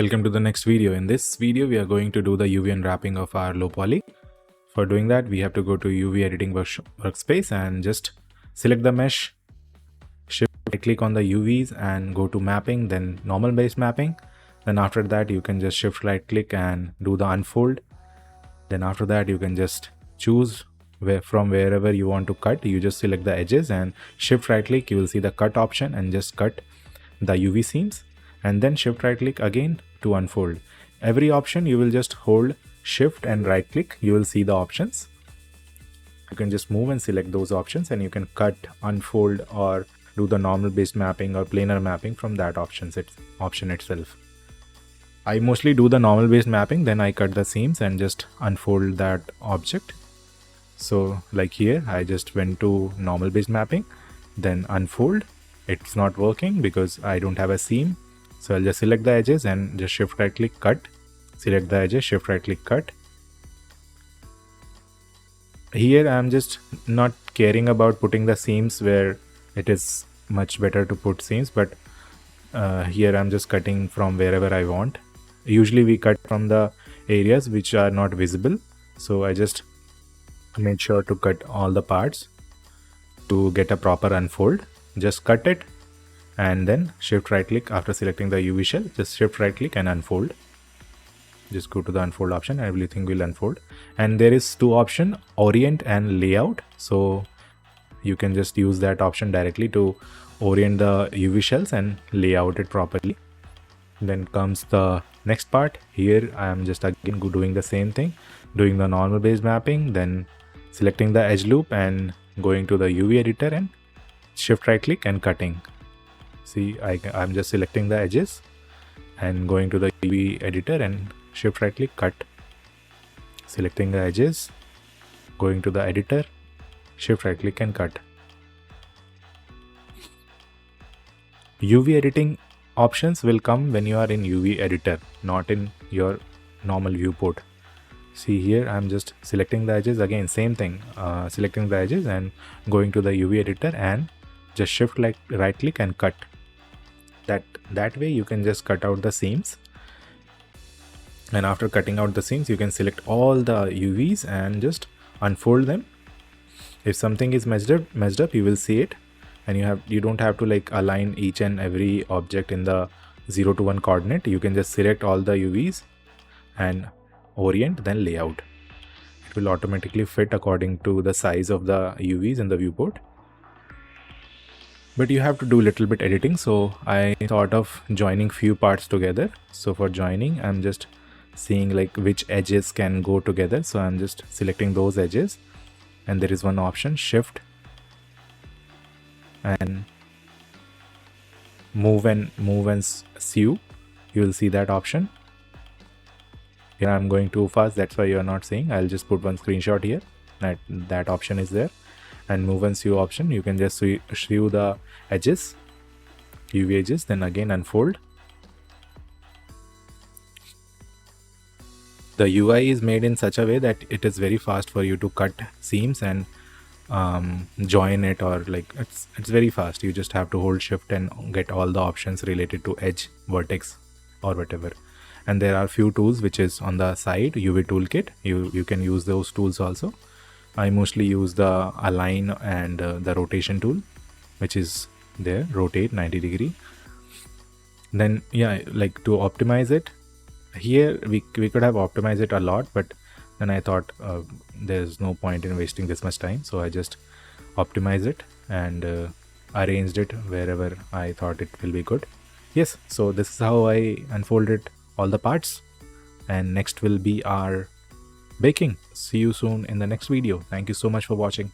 Welcome to the next video. In this video, we are going to do the UV unwrapping of our low poly. For doing that, we have to go to UV editing workspace and just select the mesh, shift right click on the UVs and go to mapping, then normal based mapping. Then after that, you can just shift right click and do the unfold. Then after that, you can just choose from wherever you want to cut. You just select the edges and shift right click. You will see the cut option and just cut the UV seams. And then shift right click again to unfold. Every option you will just hold shift and right click. You will see the options. You can just move and select those options and you can cut, unfold, or do the normal based mapping or planar mapping from that option itself. I mostly do the normal based mapping, then I cut the seams and just unfold that object. So like here, I just went to normal based mapping, then unfold. It's not working because I don't have a seam. So I'll just select the edges and just shift right click, cut, select the edges, shift right click, cut. Here I'm just not caring about putting the seams where it is much better to put seams, but here I'm just cutting from wherever I want. Usually we cut from the areas which are not visible. So I just made sure to cut all the parts to get a proper unfold. Just cut it. And then shift right click after selecting the UV shell, just shift right click and unfold. Just go to the unfold option, everything will unfold. And there is two options, orient and layout. So you can just use that option directly to orient the UV shells and lay out it properly. Then comes the next part. Here I am just again doing the same thing, doing the normal based mapping, then selecting the edge loop and going to the UV editor and shift right click and cutting. See, I'm just selecting the edges and going to the UV editor and shift right click, cut, selecting the edges, going to the editor, shift right click and cut. UV editing options will come when you are in UV editor, not in your normal viewport. See here, I'm just selecting the edges, again same thing, selecting the edges and going to the UV editor and just shift right click and cut. That way you can just cut out the seams, and after cutting out the seams you can select all the UVs and just unfold them. If something is messed up you will see it, and you don't have to like align each and every object in the 0 to 1 coordinate. You can just select all the UVs and orient, then layout. It will automatically fit according to the size of the UVs in the viewport. But you have to do a little bit editing, so I thought of joining few parts together. So for joining, I'm just seeing like which edges can go together. So I'm just selecting those edges, and there is one option, shift and move and sew. You will see that option. Here I'm going too fast, that's why you're not seeing. I'll just put one screenshot here. That option is there. And move and sew option, you can just sew the edges, UV edges, then again unfold. The UI is made in such a way that it is very fast for you to cut seams and join it, or like it's very fast. You just have to hold shift and get all the options related to edge, vertex or whatever. And there are few tools which is on the side, UV toolkit. You can use those tools also. I mostly use the align and the rotation tool, which is there, rotate 90 degree. Then yeah, like to optimize it, here we could have optimized it a lot, but then I thought there's no point in wasting this much time. So I just optimized it and arranged it wherever I thought it will be good. Yes, so this is how I unfolded all the parts, and next will be our baking. See you soon in the next video. Thank you so much for watching.